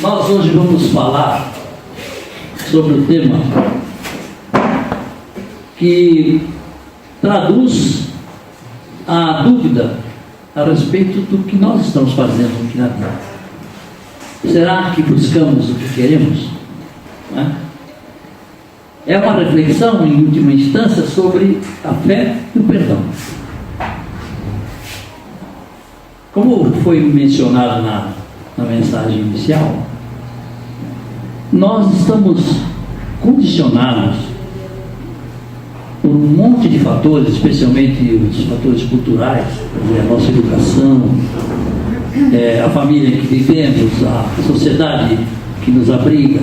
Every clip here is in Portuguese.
Nós hoje vamos falar sobre o tema que traduz a dúvida a respeito do que nós estamos fazendo aqui na vida. Será que buscamos o que queremos? É uma reflexão, em última instância, sobre a fé e o perdão. Como foi mencionado na mensagem inicial, nós estamos condicionados por um monte de fatores, especialmente os fatores culturais, a nossa educação, a família que vivemos, a sociedade que nos abriga,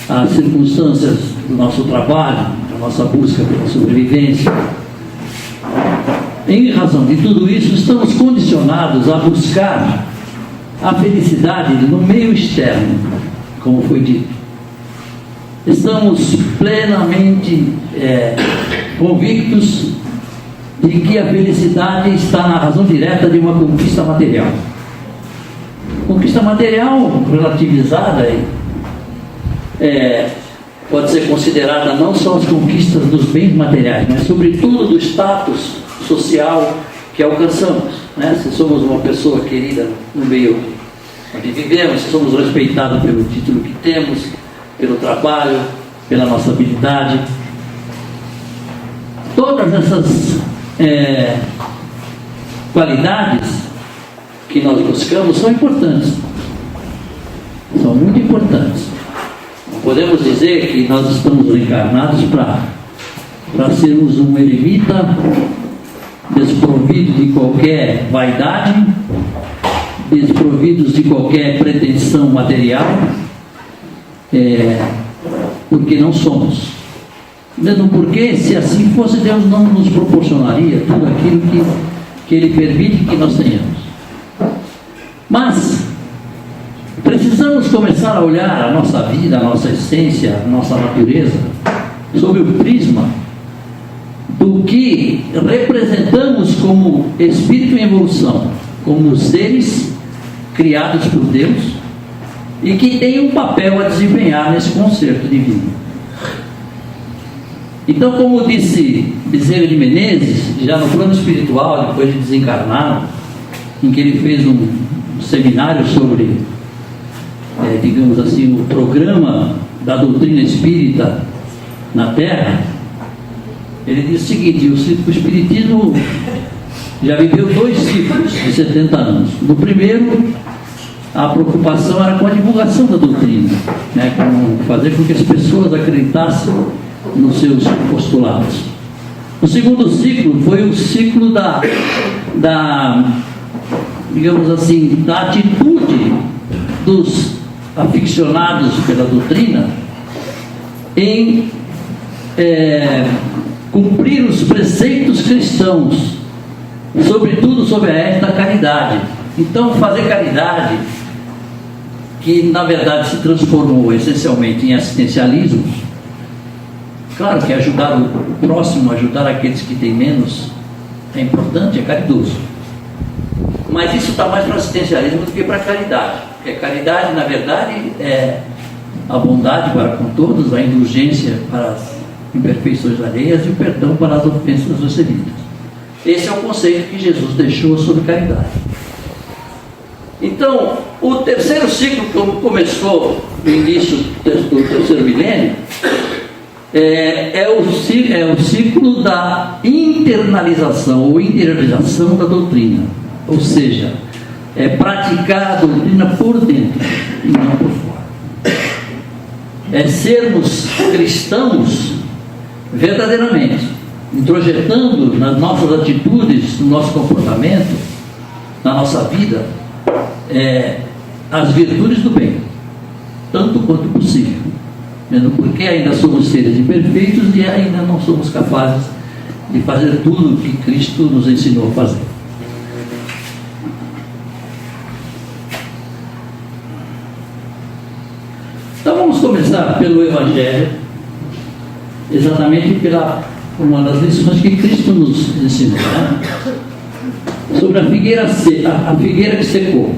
as circunstâncias do nosso trabalho, a nossa busca pela sobrevivência. Em razão de tudo isso, estamos condicionados a buscar a felicidade no meio externo, como foi dito. Estamos plenamente convictos de que a felicidade está na razão direta de uma conquista material. Conquista material relativizada pode ser considerada não só as conquistas dos bens materiais, mas sobretudo do status social que alcançamos, Se somos uma pessoa querida no meio onde vivemos, se somos respeitados pelo título que temos, pelo trabalho, pela nossa habilidade. Todas essas qualidades que nós buscamos são importantes, são muito importantes. Não podemos dizer que nós estamos reencarnados para sermos um eremita desprovido de qualquer vaidade, desprovidos de qualquer pretensão material, porque não somos. Mesmo porque, se assim fosse, Deus não nos proporcionaria tudo aquilo que Ele permite que nós tenhamos. Mas precisamos começar a olhar a nossa vida, a nossa essência, a nossa natureza, sob o prisma do que representamos como espírito em evolução, como seres criados por Deus e que têm um papel a desempenhar nesse concerto divino. Então, como disse Bezerra de Menezes, já no plano espiritual, depois de desencarnado, em que ele fez um seminário sobre, digamos assim, o programa da doutrina espírita na Terra, ele diz o seguinte: o Espiritismo já viveu 2 ciclos de 70 anos. No primeiro, a preocupação era com a divulgação da doutrina, com fazer com que as pessoas acreditassem nos seus postulados. O segundo ciclo foi o ciclo digamos assim, da atitude dos aficionados pela doutrina em cumprir os preceitos cristãos, sobretudo sobre a ética da caridade. Então, fazer caridade, que na verdade se transformou essencialmente em assistencialismo. Claro que ajudar o próximo, ajudar aqueles que têm menos, é importante, é caridoso. Mas isso está mais para assistencialismo do que para caridade. Porque a caridade, na verdade, é a bondade para com todos, a indulgência para as imperfeições alheias e o perdão para as ofensas recebidas. Esse é o conceito que Jesus deixou sobre caridade. Então, o terceiro ciclo, que começou no início do terceiro milênio, é o ciclo da internalização ou interiorização da doutrina. Ou seja, praticar a doutrina por dentro e não por fora. Sermos cristãos verdadeiramente, introjetando nas nossas atitudes, no nosso comportamento, na nossa vida, as virtudes do bem, tanto quanto possível, mesmo porque ainda somos seres imperfeitos e ainda não somos capazes de fazer tudo o que Cristo nos ensinou a fazer. Então vamos começar pelo Evangelho, exatamente pela uma das lições que Cristo nos ensinou, sobre a figueira que secou.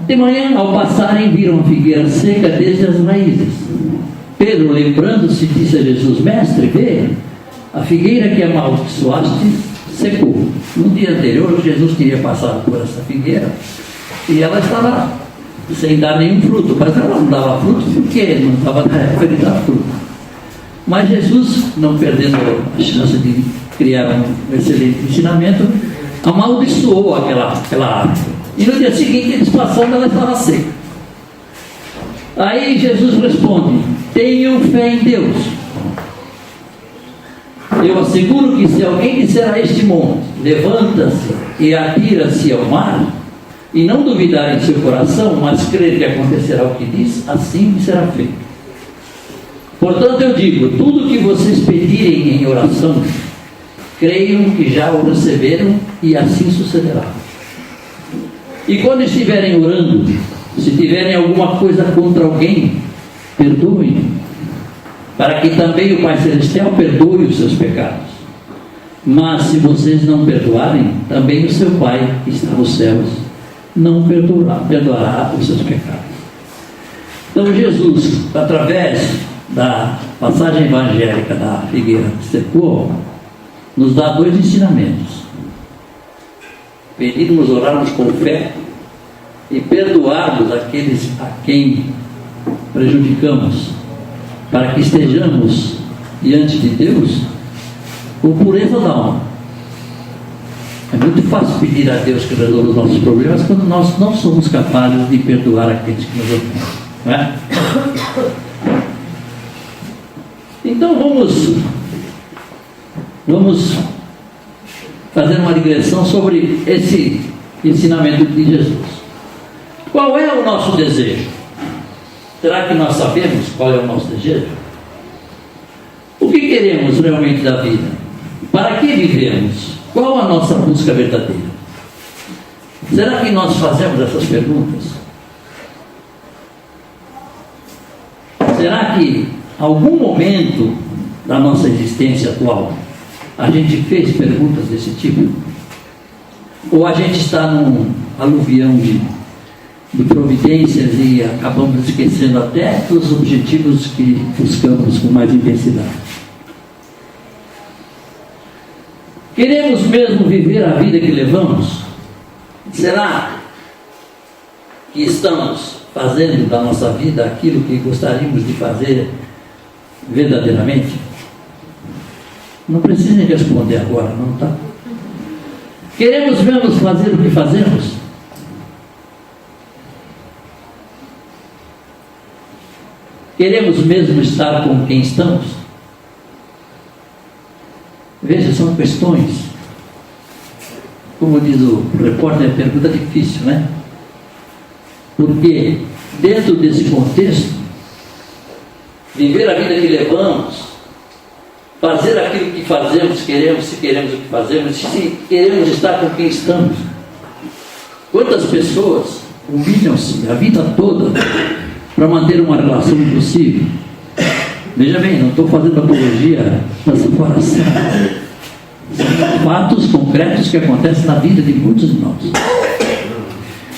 De manhã, ao passarem, viram a figueira seca desde as raízes. Pedro, lembrando-se, disse a Jesus: Mestre, vê, a figueira que amaldiçoaste secou. No dia anterior, Jesus teria passado por essa figueira e ela estava sem dar nenhum fruto. Mas ela não dava fruto porque não estava na época de dar fruto. Mas Jesus, não perdendo a chance de criar um excelente ensinamento, amaldiçoou aquela árvore. E no dia seguinte, eles passando, ela estava seca. Aí Jesus responde: tenham fé em Deus. Eu asseguro que se alguém disser a este monte: levanta-se e atira-se ao mar, e não duvidar em seu coração, mas crer que acontecerá o que diz, assim será feito. Portanto, eu digo: tudo que vocês pedirem em oração, creiam que já o receberam, e assim sucederá. E quando estiverem orando, se tiverem alguma coisa contra alguém, perdoem, para que também o Pai Celestial perdoe os seus pecados. Mas se vocês não perdoarem, também o seu Pai, que está nos céus, não perdoará os seus pecados. Então Jesus, através da passagem evangélica da figueira que secou, nos dá dois ensinamentos: pedirmos, orarmos com fé e perdoarmos aqueles a quem prejudicamos, para que estejamos diante de Deus com pureza da alma. É muito fácil pedir a Deus que resolva os nossos problemas quando nós não somos capazes de perdoar aqueles que nos ofendem, não é? Então vamos fazer uma digressão sobre esse ensinamento de Jesus. Qual é o nosso desejo? Será que nós sabemos qual é o nosso desejo? O que queremos realmente da vida? Para que vivemos? Qual a nossa busca verdadeira? Será que nós fazemos essas perguntas? Será que em algum momento da nossa existência atual a gente fez perguntas desse tipo? Ou a gente está num aluvião de providências e acabamos esquecendo até dos objetivos que buscamos com mais intensidade? Queremos mesmo viver a vida que levamos? Será que estamos fazendo da nossa vida aquilo que gostaríamos de fazer verdadeiramente? Não precisem responder agora, não, tá? Queremos mesmo fazer o que fazemos? Queremos mesmo estar com quem estamos? Veja, são questões, como diz o repórter, pergunta difícil, né? Porque dentro desse contexto, viver a vida que levamos, fazer aquilo que fazemos, queremos, se queremos o que fazemos, se queremos estar com quem estamos. Quantas pessoas humilham-se a vida toda para manter uma relação impossível? Veja bem, não estou fazendo apologia da separação. São fatos concretos que acontecem na vida de muitos de nós.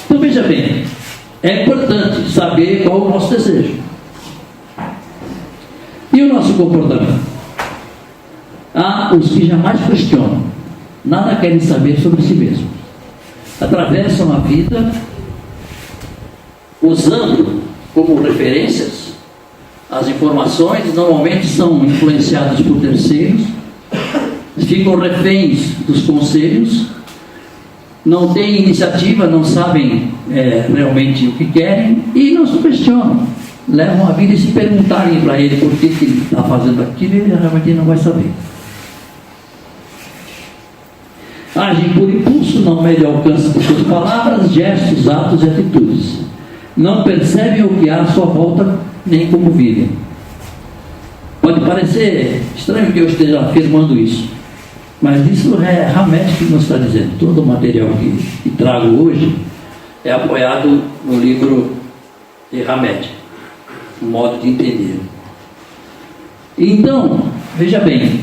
Então veja bem, é importante saber qual é o nosso desejo e o nosso comportamento. Há os que jamais questionam, nada querem saber sobre si mesmos, atravessam a vida usando como referências as informações, normalmente são influenciadas por terceiros, ficam reféns dos conselhos, não têm iniciativa, não sabem realmente o que querem e não se questionam, levam a vida e se perguntarem para ele por que ele está fazendo aquilo, ele realmente não vai saber. Agem por impulso, não medem o alcance de suas palavras, gestos, atos e atitudes. Não percebem o que há à sua volta, nem como vivem. Pode parecer estranho que eu esteja afirmando isso, mas isso é Hamed que nos está dizendo. Todo o material que trago hoje é apoiado no livro de Hamed, um modo de entender. Então, veja bem,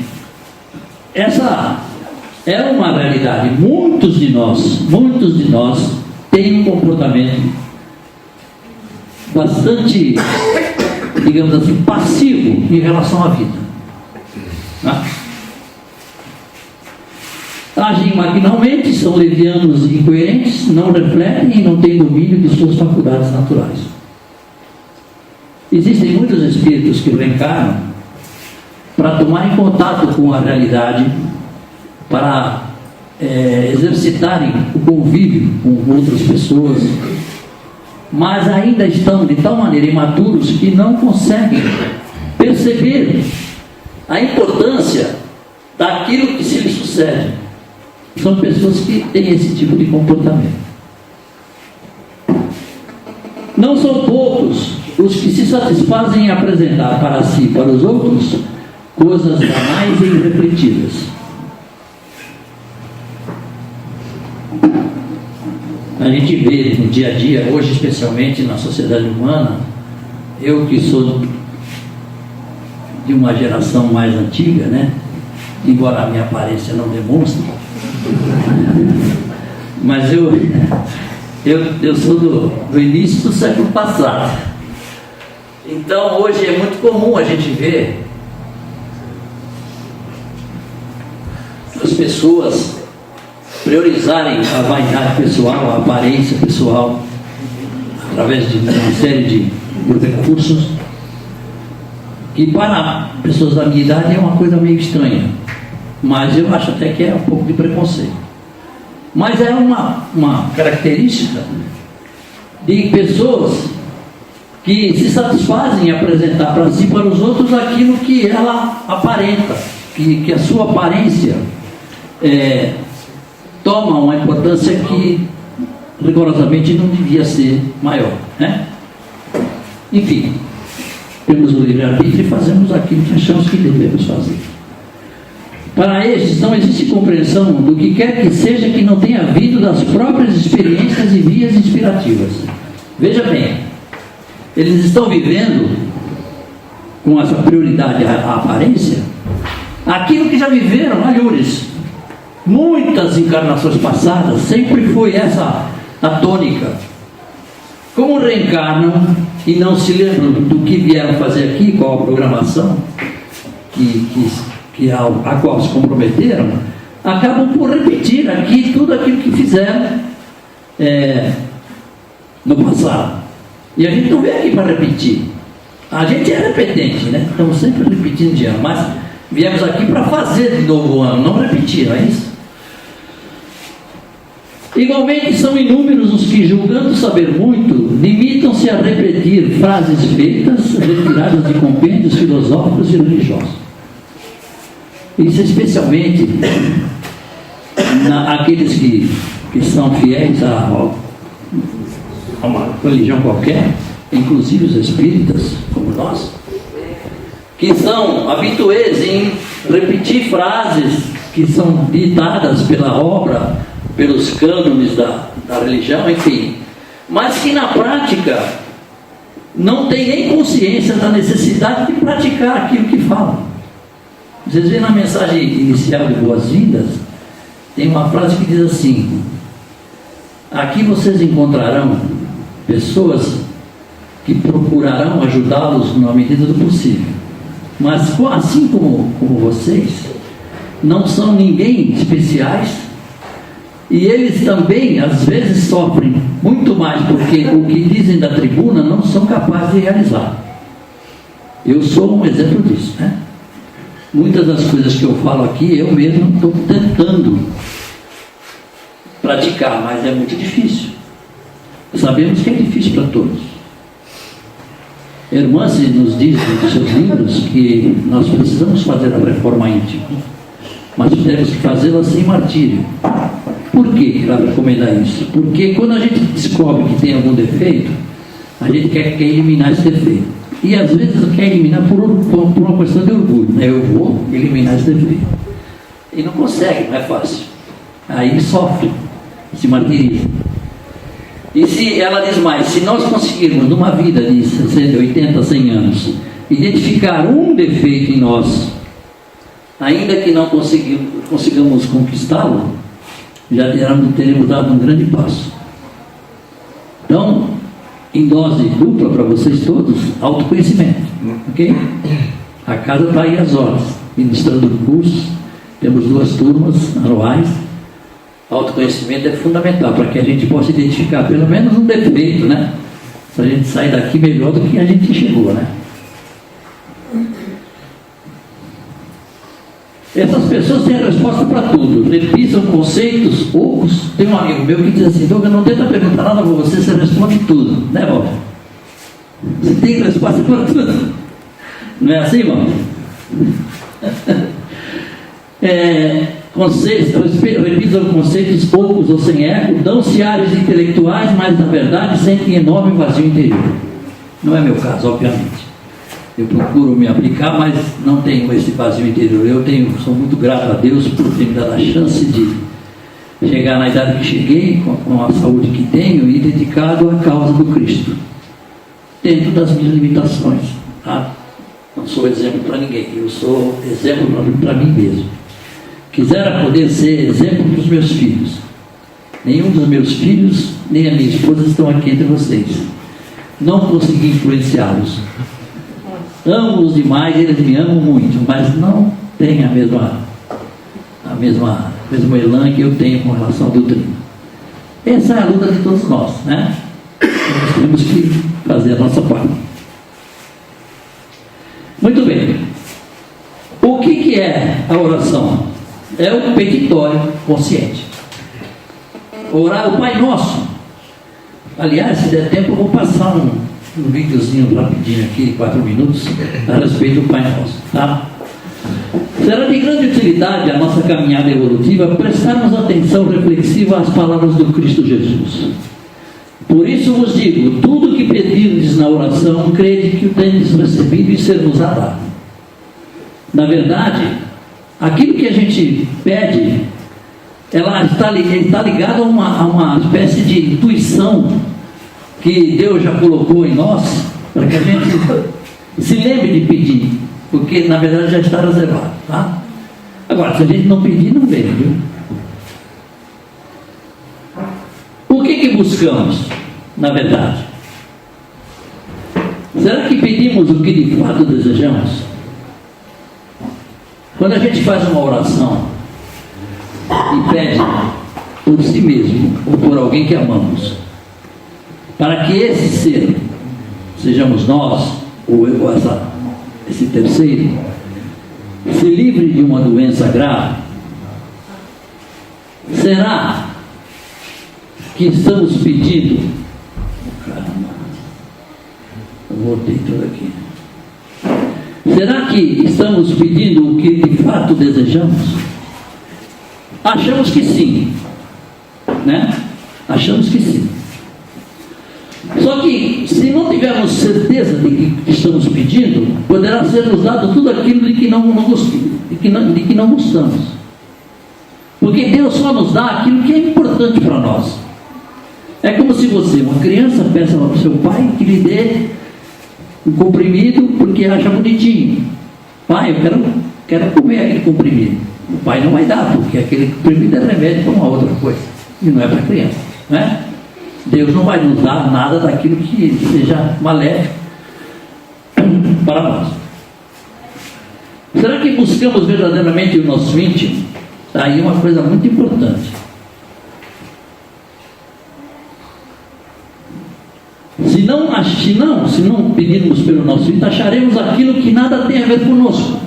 essa é uma realidade. Muitos de nós têm um comportamento bastante, digamos assim, passivo em relação à vida. Tá? Agem maquinalmente, são levianos e incoerentes, não refletem e não têm domínio de suas faculdades naturais. Existem muitos espíritos que reencarnam para tomarem contato com a realidade, para exercitarem o convívio com outras pessoas, mas ainda estão de tal maneira imaturos que não conseguem perceber a importância daquilo que se lhes sucede. São pessoas que têm esse tipo de comportamento. Não são poucos os que se satisfazem em apresentar para si e para os outros coisas banais e irrefletidas. A gente vê no dia a dia, hoje especialmente na sociedade humana, eu que sou de uma geração mais antiga, né? Embora a minha aparência não demonstre, mas eu sou do início do século passado. Então hoje é muito comum a gente ver as pessoas priorizarem a vaidade pessoal, a aparência pessoal, através de uma série de recursos, que para pessoas da minha idade é uma coisa meio estranha, mas eu acho até que é um pouco de preconceito. Mas é uma característica de pessoas que se satisfazem em apresentar para si e para os outros aquilo que ela aparenta, que a sua aparência toma uma importância que rigorosamente não devia ser maior, né? Enfim, temos o livre-arbítrio e fazemos aquilo que achamos que devemos fazer. Para estes não existe compreensão do que quer que seja que não tenha vindo das próprias experiências e vias inspirativas. Veja bem, eles estão vivendo com essa prioridade à aparência aquilo que já viveram, alhures. Muitas encarnações passadas, sempre foi essa a tônica. Como reencarnam e não se lembram do que vieram fazer aqui, qual a programação a qual se comprometeram, acabam por repetir aqui tudo aquilo que fizeram no passado. E a gente não vem aqui para repetir. A gente é repetente, né? Estamos sempre repetindo de ano, mas viemos aqui para fazer de novo o ano, não repetir, não é isso? Igualmente são inúmeros os que, julgando saber muito, limitam-se a repetir frases feitas, retiradas de compêndios filosóficos e religiosos. Isso especialmente aqueles que são fiéis a uma religião qualquer, inclusive os espíritas, como nós, que são habituês em repetir frases que são ditadas pela obra, pelos cânones da religião, enfim, mas que na prática não tem nem consciência da necessidade de praticar aquilo que falam. Vocês veem na mensagem inicial de Boas-Vindas, tem uma frase que diz assim: aqui vocês encontrarão pessoas que procurarão ajudá-los na medida do possível, mas assim como vocês, não são ninguém especiais. E eles também, às vezes, sofrem muito mais, porque o que dizem da tribuna não são capazes de realizar. Eu sou um exemplo disso, né? Muitas das coisas que eu falo aqui, eu mesmo estou tentando praticar, mas é muito difícil. Sabemos que é difícil para todos. Hermance nos diz nos seus livros que nós precisamos fazer a reforma íntima, mas temos que fazê-la sem martírio. Por que ela recomenda isso? Porque quando a gente descobre que tem algum defeito, a gente quer eliminar esse defeito. E às vezes quer eliminar por uma questão de orgulho, né? Eu vou eliminar esse defeito. E não consegue, não é fácil. Aí sofre, se martiriza. E se ela diz mais, se nós conseguirmos numa vida de 60, 80, 100 anos, identificar um defeito em nós, ainda que não consigamos conquistá-lo, já teremos dado um grande passo. Então, em dose dupla para vocês todos, autoconhecimento, ok? A casa está aí às horas, ministrando cursos, temos 2 turmas anuais. Autoconhecimento é fundamental para que a gente possa identificar pelo menos um defeito, né? Para a gente sair daqui melhor do que a gente chegou, né? Essas pessoas têm a resposta para tudo, repisam conceitos ocos. Tem um amigo meu que diz assim: Douglas, não tenta perguntar nada para você, você responde tudo, né, Bob? Você tem resposta para tudo. Não é assim, Bob? Repisam conceitos poucos ou sem eco, dão-se áreas intelectuais, mas na verdade sentem enorme vazio interior. Não é meu caso, obviamente. Eu procuro me aplicar, mas não tenho esse vazio interior. Sou muito grato a Deus por ter me dado a chance de chegar na idade que cheguei, com a saúde que tenho, e dedicado à causa do Cristo, dentro das minhas limitações. Tá? Não sou exemplo para ninguém, eu sou exemplo para mim mesmo. Quisera poder ser exemplo para os meus filhos. Nenhum dos meus filhos, nem a minha esposa estão aqui entre vocês. Não consegui influenciá-los. Amo-os demais, eles me amam muito, mas não têm a mesmo elan que eu tenho com relação à doutrina. Essa é a luta de todos nós, né? Nós temos que fazer a nossa parte. Muito bem. O que é a oração? É o petitório consciente. Orar o Pai Nosso. Aliás, se der tempo, eu vou passar um videozinho rapidinho aqui, 4 minutos, a respeito do Pai Nosso, tá? Será de grande utilidade a nossa caminhada evolutiva prestarmos atenção reflexiva às palavras do Cristo Jesus. Por isso vos digo, tudo que pedirdes na oração, crede que o tendes recebido e ser-vos-á dado. Na verdade, aquilo que a gente pede, ela está ligada a uma espécie de intuição que Deus já colocou em nós, para que a gente se lembre de pedir, porque na verdade já está reservado, tá? Agora, se a gente não pedir, não vem, viu? O que buscamos, na verdade? Será que pedimos o que de fato desejamos? Quando a gente faz uma oração e pede por si mesmo ou por alguém que amamos, para que esse ser, sejamos nós ou esse terceiro, se livre de uma doença grave, será que estamos pedindo? Caramba, eu voltei tudo aqui. Será que estamos pedindo o que de fato desejamos? Achamos que sim, né? Achamos que sim. Só que, se não tivermos certeza de que estamos pedindo, poderá ser nos dado tudo aquilo de que não gostamos. Porque Deus só nos dá aquilo que é importante para nós. É como se você, uma criança, peça ao seu pai que lhe dê um comprimido porque acha bonitinho. Pai, eu quero comer aquele comprimido. O pai não vai dar, porque aquele comprimido é remédio para uma outra coisa. E não é para criança, né? Deus não vai nos dar nada daquilo que seja maléfico para nós. Será que buscamos verdadeiramente o nosso íntimo? Está aí uma coisa muito importante. Se não pedirmos pelo nosso íntimo, acharemos aquilo que nada tem a ver conosco.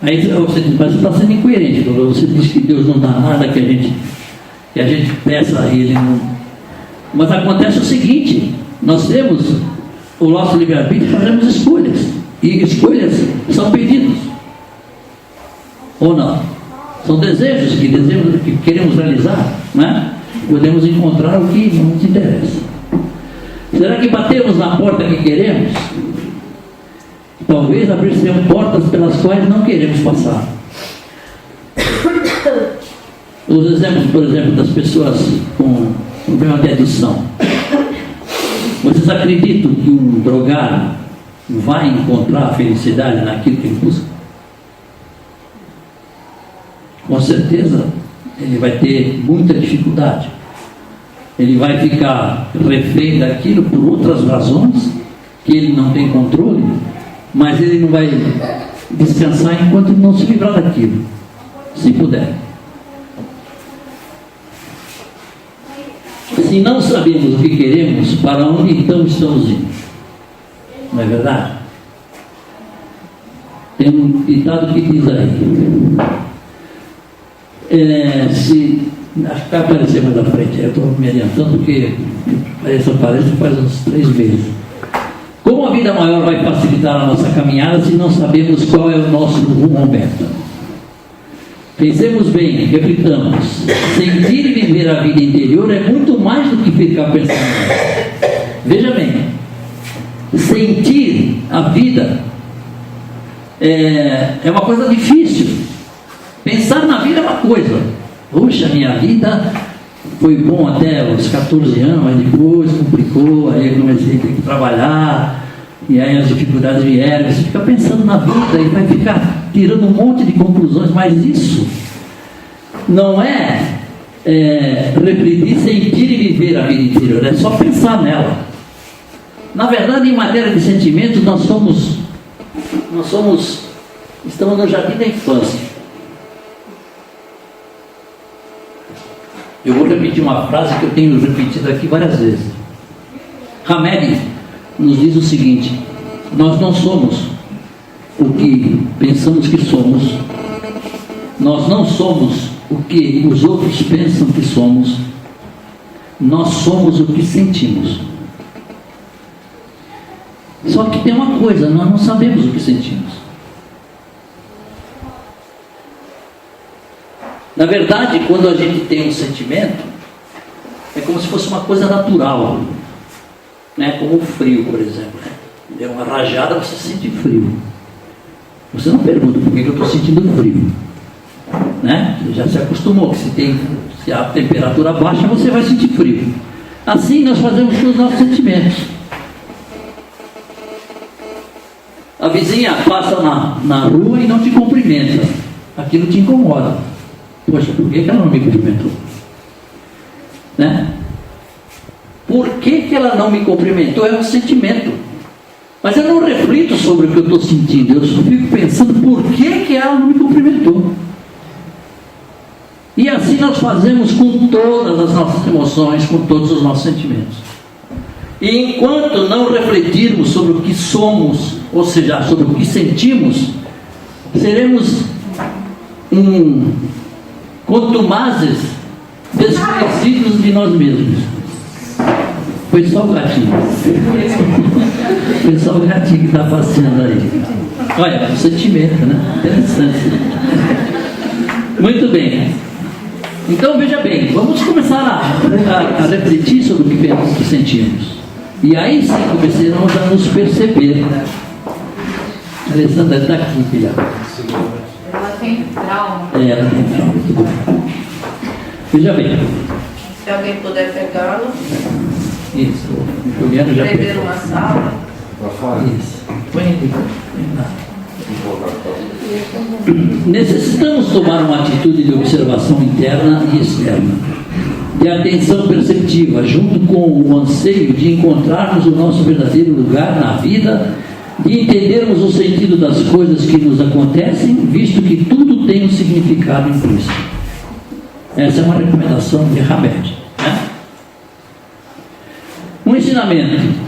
Aí você diz, mas você está sendo incoerente, você diz que Deus não dá nada que a gente peça e Ele não. Mas acontece o seguinte: nós temos o nosso livre-arbítrio e fazemos escolhas, e escolhas são pedidos, ou não? São desejos que queremos realizar, né? Podemos encontrar o que não nos interessa. Será que batemos na porta que queremos? Talvez abrir-se portas pelas quais não queremos passar. Os exemplos, por exemplo, das pessoas com problema de adição. Vocês acreditam que um drogado vai encontrar a felicidade naquilo que ele busca? Com certeza ele vai ter muita dificuldade. ele vai ficar refém daquilo por outras razões, que ele não tem controle, mas ele não vai descansar enquanto não se livrar daquilo, se puder. Se não sabemos o que queremos, para onde então estamos indo? Não é verdade? Tem um ditado que diz aí, acho que vai aparecer mais à frente, eu estou me adiantando porque essa palestra faz uns 3 meses. Como a vida maior vai facilitar a nossa caminhada se não sabemos qual é o nosso rumo aberto? Pensemos bem, reflitamos. Sentir e viver a vida interior é muito mais do que ficar pensando. Veja bem, sentir a vida é uma coisa difícil. Pensar na vida é uma coisa. Puxa, minha vida foi bom até os 14 anos, mas depois complicou, aí eu comecei a ter que trabalhar, e aí as dificuldades vieram. Você fica pensando na vida e vai ficar tirando um monte de conclusões, mas isso não é refletir, sentir e viver a vida interior, é só pensar nela. Na verdade, em matéria de sentimentos, estamos no jardim da infância. Eu vou repetir uma frase que eu tenho repetido aqui várias vezes. Hamed nos diz o seguinte: nós não somos o que pensamos que somos, nós não somos o que os outros pensam que somos, nós somos o que sentimos. Só que tem uma coisa, nós não sabemos o que sentimos. Na verdade, quando a gente tem um sentimento, é como se fosse uma coisa natural, né? Como o frio, por exemplo, né? Deu uma rajada, você sente frio. Você não pergunta por que eu estou sentindo frio, né? Você já se acostumou que se a temperatura baixa, você vai sentir frio. Assim nós fazemos com os nossos sentimentos. A vizinha passa na rua e não te cumprimenta, aquilo te incomoda. Poxa, por que ela não me cumprimentou? Né? Por que ela não me cumprimentou? É um sentimento. Mas eu não reflito sobre o que eu estou sentindo. Eu só fico pensando por que ela não me cumprimentou. E assim nós fazemos com todas as nossas emoções, com todos os nossos sentimentos. E enquanto não refletirmos sobre o que somos, ou seja, sobre o que sentimos, seremos contumazes, desconhecidos de nós mesmos. Foi só o gatinho. Foi só o gatinho que está passeando aí. Olha, um sentimento, né? Interessante. Muito bem. Então veja bem, vamos começar a refletir sobre o que sentimos. E aí sim começaremos a nos perceber. A Alessandra está aqui, filha. Ela tem trauma. Ela tem trauma, tudo bem. Veja bem. Se alguém puder pegá-lo. Isso, o Juliano já beber pegou. uma sala. Isso. Põe ele. Necessitamos tomar uma atitude de observação interna e externa, de atenção perceptiva, junto com o anseio de encontrarmos o nosso verdadeiro lugar na vida, de entendermos o sentido das coisas que nos acontecem, visto que tudo tem um significado implícito. Essa é uma recomendação de Hamed, né? Um ensinamento.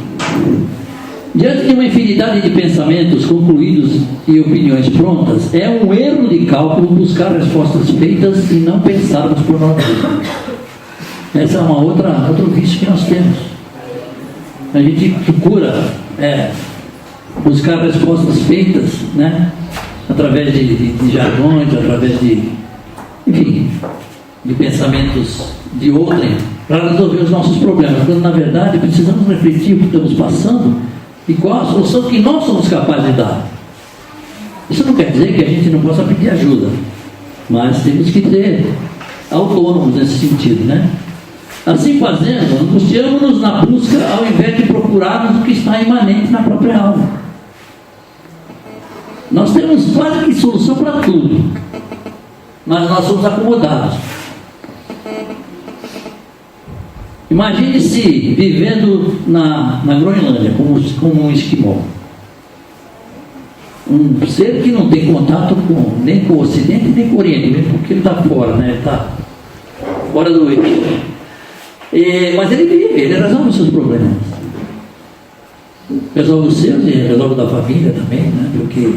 Diante de uma infinidade de pensamentos concluídos e opiniões prontas, é um erro de cálculo buscar respostas feitas e não pensarmos por nós mesmos. Essa é outro vício que nós temos. A gente procura buscar respostas feitas, né? Através de jargões, através de pensamentos de outrem, para resolver os nossos problemas, quando na verdade precisamos refletir o que estamos passando e qual a solução que nós somos capazes de dar. Isso não quer dizer que a gente não possa pedir ajuda, mas temos que ser autônomos nesse sentido, né? Assim fazendo, angustiamos-nos na busca ao invés de procurarmos o que está imanente na própria alma. Nós temos quase que solução para tudo, mas nós somos acomodados. Imagine-se vivendo na Groenlândia, como um esquimó. Um ser que não tem contato nem com o Ocidente, nem com o Oriente, mesmo porque ele está fora, né? Ele está fora do eixo. Mas ele vive, ele resolve os seus problemas. Resolve os seus e resolve da família também, né? Porque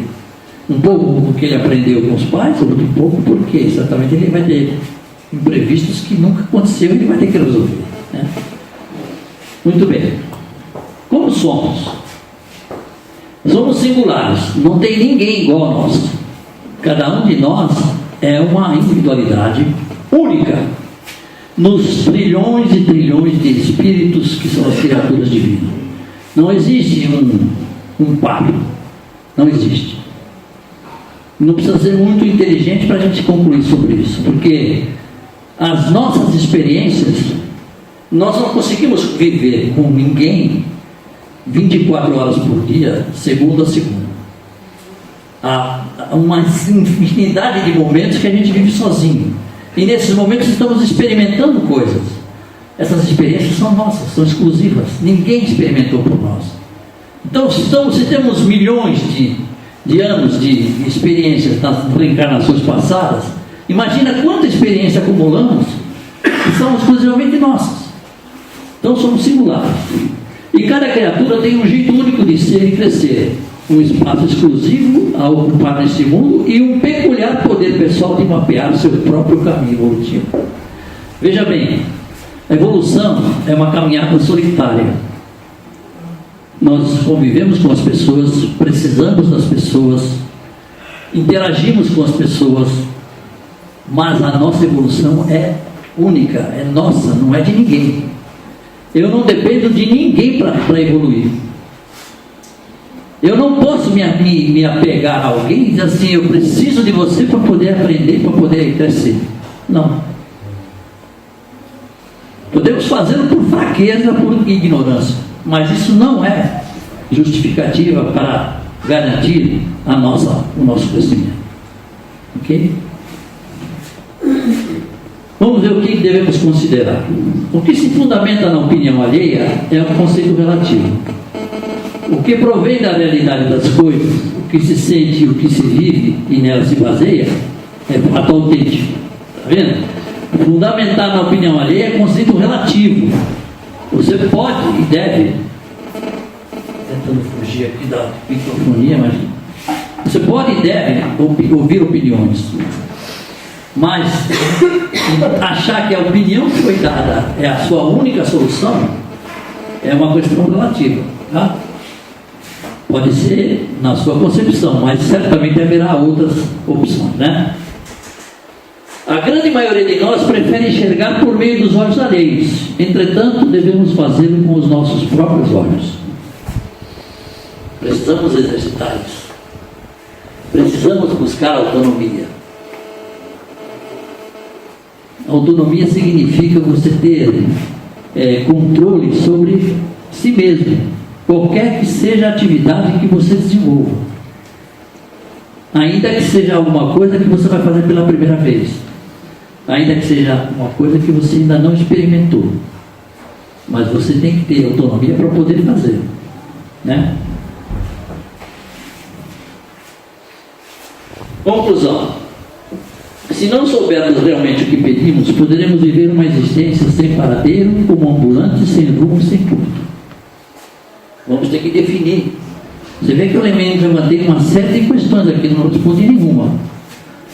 um pouco porque ele aprendeu com os pais, outro pouco porque certamente ele vai ter imprevistos que nunca aconteceu e ele vai ter que resolver, né? Muito bem. Como somos? Somos singulares, não tem ninguém igual a nós. Cada um de nós é uma individualidade única nos trilhões e trilhões de espíritos que são as criaturas divinas. Não existe um par, não existe. Não precisa ser muito inteligente para a gente concluir sobre isso, porque as nossas experiências, nós não conseguimos viver com ninguém 24 horas por dia, segunda a segunda. Há uma infinidade de momentos que a gente vive sozinho. E nesses momentos estamos experimentando coisas. Essas experiências são nossas, são exclusivas. Ninguém experimentou por nós. Então, se temos milhões de anos de experiências nas reencarnações passadas, imagina quanta experiência acumulamos que são exclusivamente nossas. Então somos singulares. E cada criatura tem um jeito único de ser e crescer. Um espaço exclusivo a ocupar neste mundo e um peculiar poder pessoal de mapear o seu próprio caminho evolutivo. Veja bem, a evolução é uma caminhada solitária. Nós convivemos com as pessoas, precisamos das pessoas, interagimos com as pessoas, mas a nossa evolução é única, é nossa, não é de ninguém. Eu não dependo de ninguém para evoluir. Eu não posso me apegar a alguém e dizer assim, eu preciso de você para poder aprender, para poder crescer. Não. Podemos fazê-lo por fraqueza, por ignorância, mas isso não é justificativa para garantir o nosso crescimento. Ok? Vamos ver o que devemos considerar. O que se fundamenta na opinião alheia é um conceito relativo. O que provém da realidade das coisas, o que se sente, o que se vive e nela se baseia, é fato autêntico. Está vendo? Fundamentar na opinião alheia é conceito relativo. Você pode e deve, tentando fugir aqui da microfonia, mas você pode e deve ouvir opiniões. Mas achar que a opinião que foi dada é a sua única solução é uma questão relativa, tá? Pode ser na sua concepção, mas certamente haverá outras opções, né? A grande maioria de nós prefere enxergar por meio dos olhos alheios. Entretanto, devemos fazê-lo com os nossos próprios olhos. Precisamos exercitar isso. Precisamos buscar autonomia. Autonomia significa você ter controle sobre si mesmo, qualquer que seja a atividade que você desenvolva, ainda que seja alguma coisa que você vai fazer pela primeira vez, ainda que seja uma coisa que você ainda não experimentou, mas você tem que ter autonomia para poder fazer, né? Conclusão: se não soubermos realmente o que pedimos, poderemos viver uma existência sem paradeiro, como ambulante, sem rumo, sem ponto. Vamos ter que definir. Você vê que eu levantei uma série de questões aqui, não respondi nenhuma.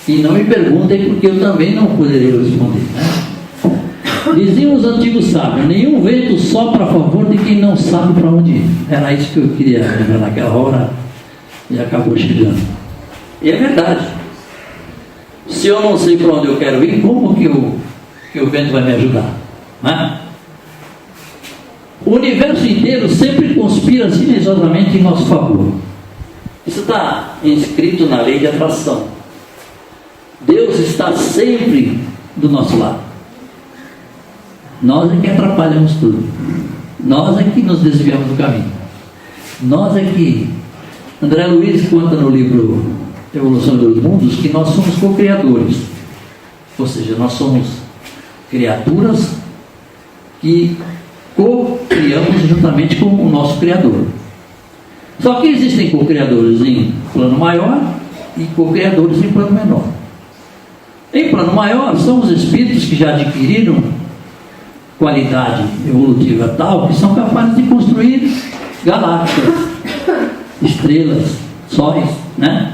E não me perguntem, porque eu também não poderia responder, né? Diziam os antigos sábios: nenhum vento sopra a favor de quem não sabe para onde ir. Era isso que eu queria lembrar naquela hora e acabou chegando. E é verdade. Se eu não sei para onde eu quero ir, como que o vento vai me ajudar? Né? O universo inteiro sempre conspira silenciosamente em nosso favor. Isso está inscrito na lei de atração. Deus está sempre do nosso lado. Nós é que atrapalhamos tudo. Nós é que nos desviamos do caminho. Nós é que... André Luiz conta no livro Evolução dos Mundos que nós somos co-criadores. Ou seja, nós somos criaturas que e co-criamos juntamente com o nosso Criador. Só que existem co-criadores em plano maior e co-criadores em plano menor. Em plano maior, são os espíritos que já adquiriram qualidade evolutiva tal que são capazes de construir galáxias, estrelas, sóis, né?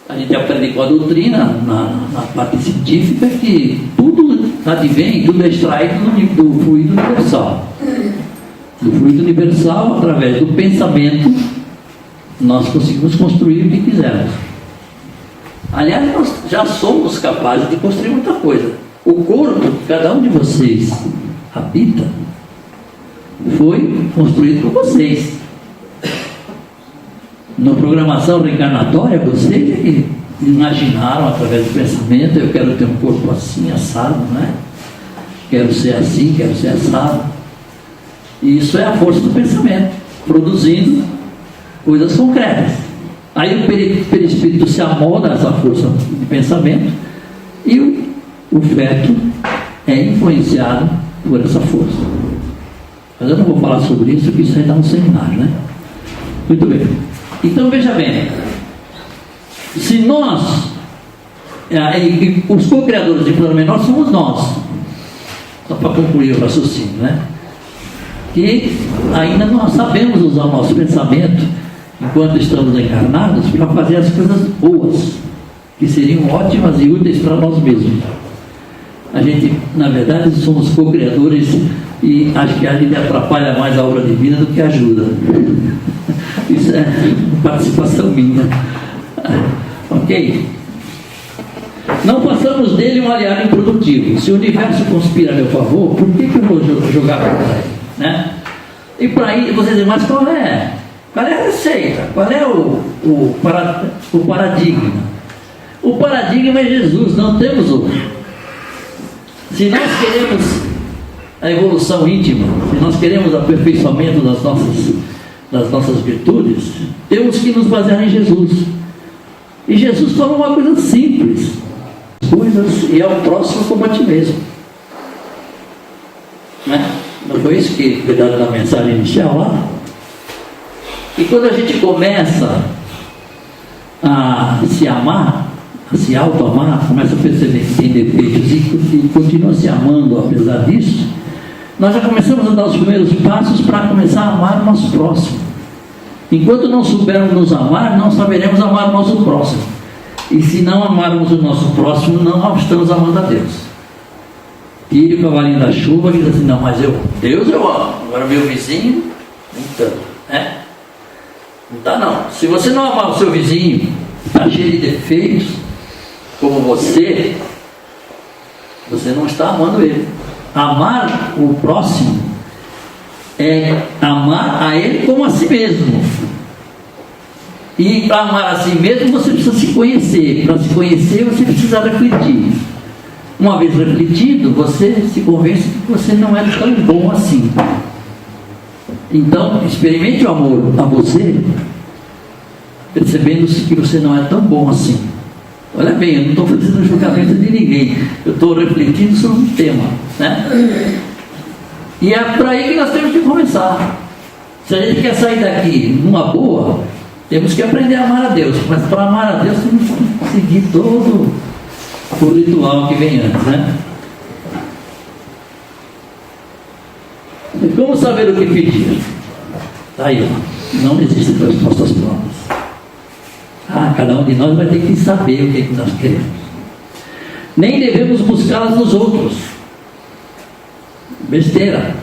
A gente aprende com a doutrina, na parte científica, que tudo advém, tudo é extraído do fluido universal. Do fluido universal, através do pensamento, nós conseguimos construir o que quisermos. Aliás, nós já somos capazes de construir muita coisa. O corpo que cada um de vocês habita foi construído por vocês. Na programação reencarnatória, vocês é que imaginaram através do pensamento: eu quero ter um corpo assim, assado, né? Quero ser assim, quero ser assado. E isso é a força do pensamento, produzindo coisas concretas. Aí o perispírito se amolda a essa força de pensamento e o feto é influenciado por essa força. Mas eu não vou falar sobre isso, porque isso aí dá um seminário, né? Muito bem. Então veja bem, se nós, os co-criadores de plano menor somos nós, só para concluir o raciocínio, né? Que ainda não sabemos usar o nosso pensamento enquanto estamos encarnados para fazer as coisas boas, que seriam ótimas e úteis para nós mesmos. A gente, na verdade, somos co-criadores e acho que a gente atrapalha mais a obra divina do que ajuda. Isso é participação minha. Ok? Não façamos dele um aliado improdutivo. Se o universo conspira a meu favor, por que eu vou jogar contra ele? Né? E por aí vocês dizem, mas qual é a receita? Qual é o paradigma? O paradigma é Jesus, não temos outro. Se nós queremos a evolução íntima, se nós queremos o aperfeiçoamento das nossas virtudes, temos que nos basear em Jesus. E Jesus falou uma coisa simples: coisas e ao próximo como a ti mesmo. Né? Não foi isso que foi dado na mensagem inicial lá? E quando a gente começa a se amar, a se auto-amar, começa a perceber que tem defeitos e continua se amando apesar disso, nós já começamos a dar os primeiros passos para começar a amar o nosso próximo. Enquanto não soubermos nos amar, não saberemos amar o nosso próximo. E se não amarmos o nosso próximo, não estamos amando a Deus. Tire o cavalinho da chuva e diz assim: não, mas Deus eu amo, agora meu vizinho, nem tanto, né? Não dá não. Se você não amar o seu vizinho, está cheio de defeitos, como você não está amando ele. Amar o próximo é amar a ele como a si mesmo. E para amar a si mesmo você precisa se conhecer. Para se conhecer você precisa refletir. Uma vez refletido, você se convence que você não é tão bom assim. Então, experimente o amor a você, percebendo-se que você não é tão bom assim. Olha bem, eu não estou fazendo julgamento de ninguém, eu estou refletindo sobre um tema, né? E é por aí que nós temos que começar. Se a gente quer sair daqui numa boa, temos que aprender a amar a Deus. Mas para amar a Deus temos que seguir todo o ritual que vem antes, né? E como saber o que pedir? Está aí, ó. Não existem respostas prontas. Cada um de nós vai ter que saber o que nós queremos. Nem devemos buscá-las nos outros. Besteira.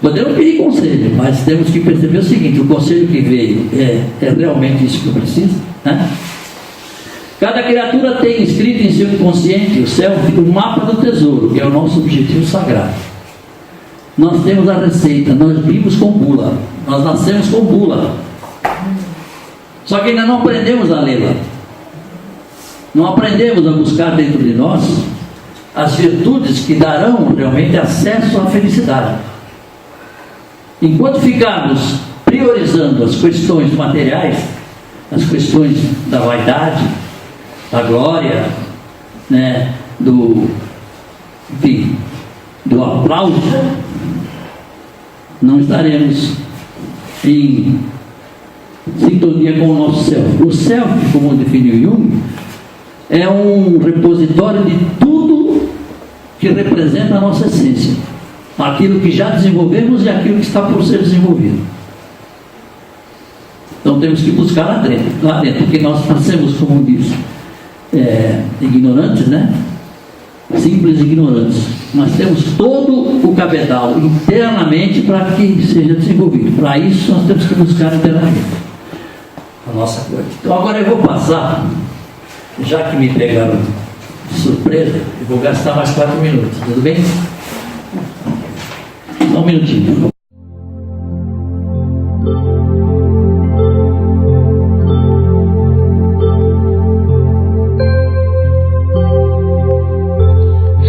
Podemos pedir conselho, mas temos que perceber o seguinte: o conselho que veio é realmente isso que eu preciso, né? Cada criatura tem escrito em seu inconsciente, o céu, o mapa do tesouro, que é o nosso objetivo sagrado. Nós temos a receita, nós vimos com bula, nós nascemos com bula. Só que ainda não aprendemos a lê-la. Não aprendemos a buscar dentro de nós as virtudes que darão realmente acesso à felicidade. Enquanto ficarmos priorizando as questões materiais, as questões da vaidade, da glória, né, enfim, do aplauso, não estaremos em sintonia com o nosso self. O self, como definiu Jung, é um repositório de tudo que representa a nossa essência, aquilo que já desenvolvemos e aquilo que está por ser desenvolvido. Então temos que buscar lá dentro, porque nós nascemos, como diz, ignorantes, né? Simples ignorantes. Mas temos todo o cabedal internamente para que seja desenvolvido. Para isso nós temos que buscar internamente a nossa coisa. Então agora eu vou passar, já que me pegaram de surpresa, eu vou gastar mais 4 minutos, tudo bem? Só um minutinho.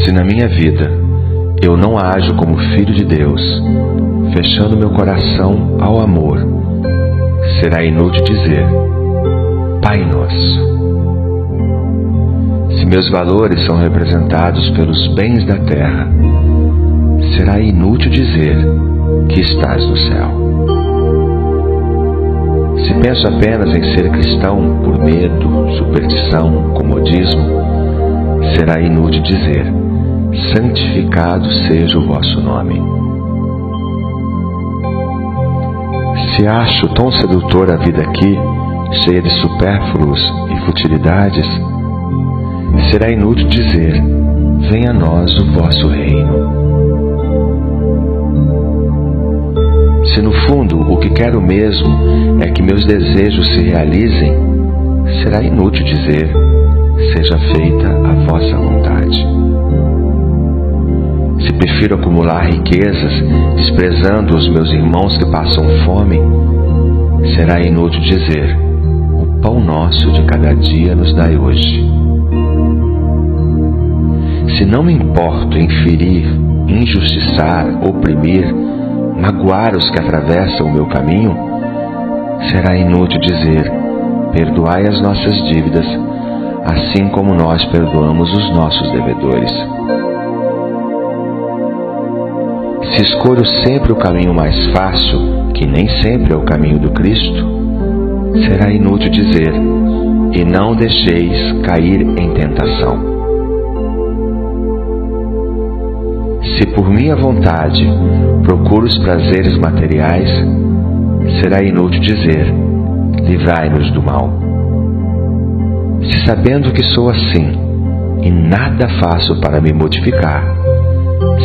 Se na minha vida eu não ajo como filho de Deus, fechando meu coração ao amor, será inútil dizer Pai Nosso. Se meus valores são representados pelos bens da terra, será inútil dizer que estás no céu. Se penso apenas em ser cristão por medo, superstição, comodismo, será inútil dizer santificado seja o vosso nome. Se acho tão sedutora a vida aqui, cheia de supérfluos e futilidades, será inútil dizer venha a nós o vosso reino. Se no fundo o que quero mesmo é que meus desejos se realizem, será inútil dizer seja feita a vossa vontade. Se prefiro acumular riquezas, desprezando os meus irmãos que passam fome, será inútil dizer o pão nosso de cada dia nos dai hoje. Se não me importo em ferir, injustiçar, oprimir, magoar os que atravessam o meu caminho, será inútil dizer perdoai as nossas dívidas, assim como nós perdoamos os nossos devedores. Se escolho sempre o caminho mais fácil, que nem sempre é o caminho do Cristo, será inútil dizer e não deixeis cair em tentação. Se por minha vontade procuro os prazeres materiais, será inútil dizer livrai-nos do mal. Se sabendo que sou assim e nada faço para me modificar,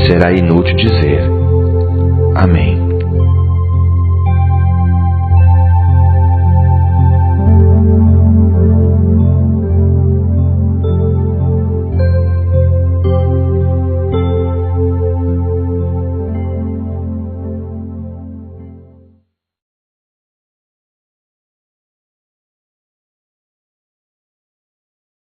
será inútil dizer amém.